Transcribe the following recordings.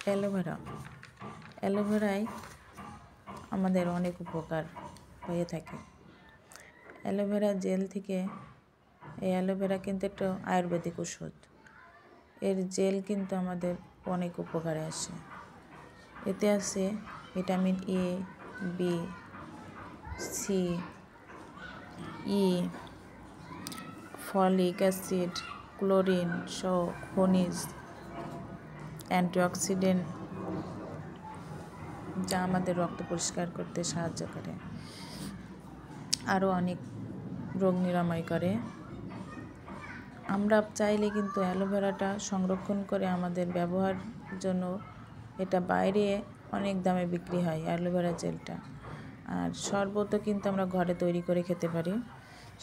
Aloe vera অ্যালোভেরায় আমাদের অনেক উপকার হয়ে থাকে। অ্যালোভেরা জেল থেকে এই অ্যালোভেরা কিন্তু একটা আয়ুর্বেদিক ওষুধ। এর জেল কিন্তু আমাদের অনেক উপকারে আসে। এতে আছে vitamin A, B, C, E, folic acid, chlorine সহ খনিজ, অ্যান্টিঅক্সিডেন্ট যা আমাদের রক্ত পরিষ্কার করতে সাহায্য করে, আরও অনেক রোগ নিরাময় করে। আমরা চাইলে কিন্তু অ্যালোভেরাটা সংরক্ষণ করে আমাদের ব্যবহার জন্য, এটা বাইরে অনেক দামে বিক্রি হয় অ্যালোভেরা জেলটা, আর শরবতও কিন্তু আমরা ঘরে তৈরি করে খেতে পারি।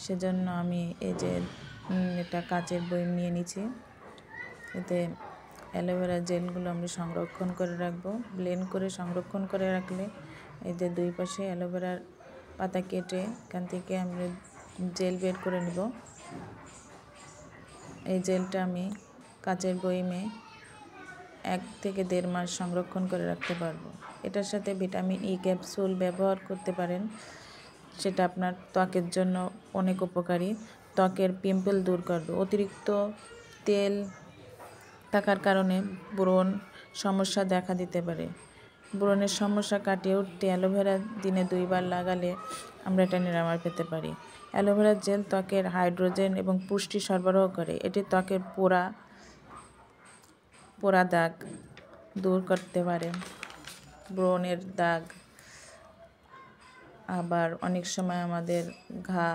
সেজন্য আমি এই যে এটা কাচের বয়ম নিয়ে নিচ্ছি। এতে অ্যালোভেরা জেলগুলো আমরা সংরক্ষণ করে রাখবো। ব্লেন্ড করে সংরক্ষণ করে রাখলে এই যে দুই পাশে অ্যালোভেরার পাতা কেটে এখান থেকে আমরা জেল বের করে নেব। এই জেলটা আমি কাচের বয়মে 1 থেকে 1.5 মাস সংরক্ষণ করে রাখতে পারবো। এটার সাথে ভিটামিন ই ক্যাপসুল ব্যবহার করতে পারেন, সেটা আপনার ত্বকের জন্য অনেক উপকারী। ত্বকের পিম্পল দূর করবে। অতিরিক্ত তেল থাকার কারণে ব্রণ সমস্যা দেখা দিতে পারে। ব্রণের সমস্যা কাটিয়ে উঠতে অ্যালোভেরা দিনে 2 বার লাগালে আমরা এটা নিরাময় পেতে পারি। অ্যালোভেরা জেল ত্বকের হাইড্রোজেন এবং পুষ্টি সরবরাহ করে। এটি ত্বকের পোড়া দাগ দূর করতে পারে, ব্রণের দাগ। আবার অনেক সময় আমাদের ঘা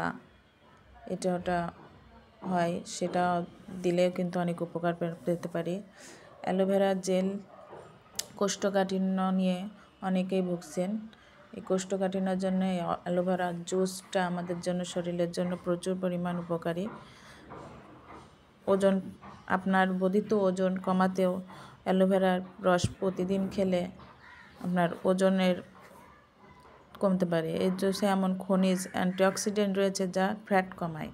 ওটা হয়, সেটা দিলেও কিন্তু অনেক উপকার পেতে পারি। অ্যালোভেরা জেল কোষ্ঠকাঠিন্য নিয়ে অনেকেই ভুগছেন। এই কোষ্ঠকাঠিন্যের জন্য অ্যালোভেরা জুসটা আমাদের জন্য, শরীরের জন্য প্রচুর পরিমাণ উপকারী। আপনার বর্ধিত ওজন কমাতেও অ্যালোভেরার রস প্রতিদিন খেলে আপনার ওজনের কমতে পারে। এর জুসে এমন খনিজ অ্যান্টিঅক্সিডেন্ট রয়েছে যা ফ্যাট কমায়।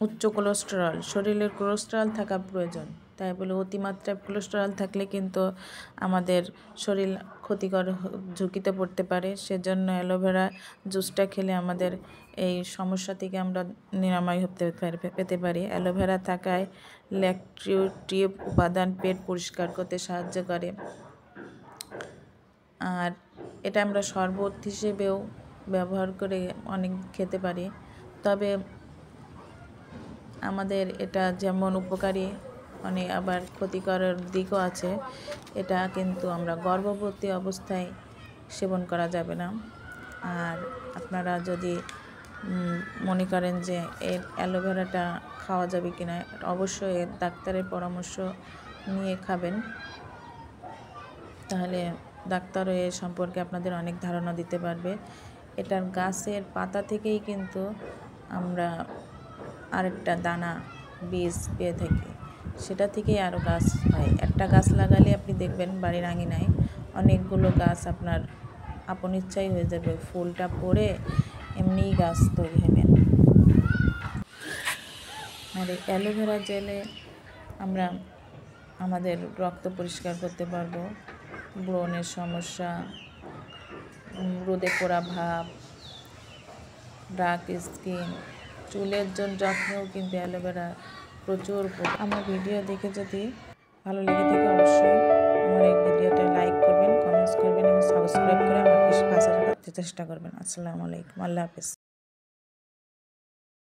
উচ্চ কোলেস্টেরল, শরীরের কোলেস্টেরল থাকা প্রয়োজন, তাই বলে অতিমাত্রায় কোলেস্টেরল থাকলে কিন্তু আমাদের শরীর ক্ষতিকর ঝুঁকিতে পড়তে পারে। সেজন্য অ্যালোভেরা জুসটা খেলে আমাদের এই সমস্যা থেকে আমরা নিরাময় পেতে পারি। অ্যালোভেরা থাকায় ল্যাকটিভ উপাদান পেট পরিষ্কার করতে সাহায্য করে, আর এটা আমরা শরবত হিসেবেও ব্যবহার করে অনেক খেতে পারি। তবে আমাদের এটা যেমন উপকারী, অনেক আবার ক্ষতিকর দিকও আছে। এটা কিন্তু আমরা গর্ভবতী অবস্থায় সেবন করা যাবে না। আর আপনারা যদি মনে করেন যে এর অ্যালোভেরাটা খাওয়া যাবে কিনা, অবশ্যই ডাক্তারের পরামর্শ নিয়ে খাবেন, তাহলে ডাক্তারও এ সম্পর্কে আপনাদের অনেক ধারণা দিতে পারবে। এটার গাছের পাতা থেকেই কিন্তু আমরা আরেকটা দানা বীজ পেয়ে থাকি, সেটা থেকেই আরও গাছ হয়। একটা গাছ লাগালে আপনি দেখবেন বাড়ির আঙিনায় অনেকগুলো গাছ আপনার আপন ইচ্ছাই হয়ে যাবে, ফুলটা পড়ে এমনিই গাছ তৈরি হবে। আর এই অ্যালোভেরা জেলে আমরা আমাদের রক্ত পরিষ্কার করতে পারবো। ব্রণের সমস্যা, রোদে পোড়া ভাব, ডার্ক স্কিন, চুলের যত্নেও কিন্তু অ্যালোভেরা প্রচুর। আমার ভিডিও দেখে যদি ভালো লেগে থাকে অবশ্যই আমার এই ভিডিওটা লাইক করবেন, কমেন্টস করবেন এবং সাবস্ক্রাইব করে আমার পাশে থাকার চেষ্টা করবেন। আসসালামু আলাইকুম, আল্লাহ হাফেজ।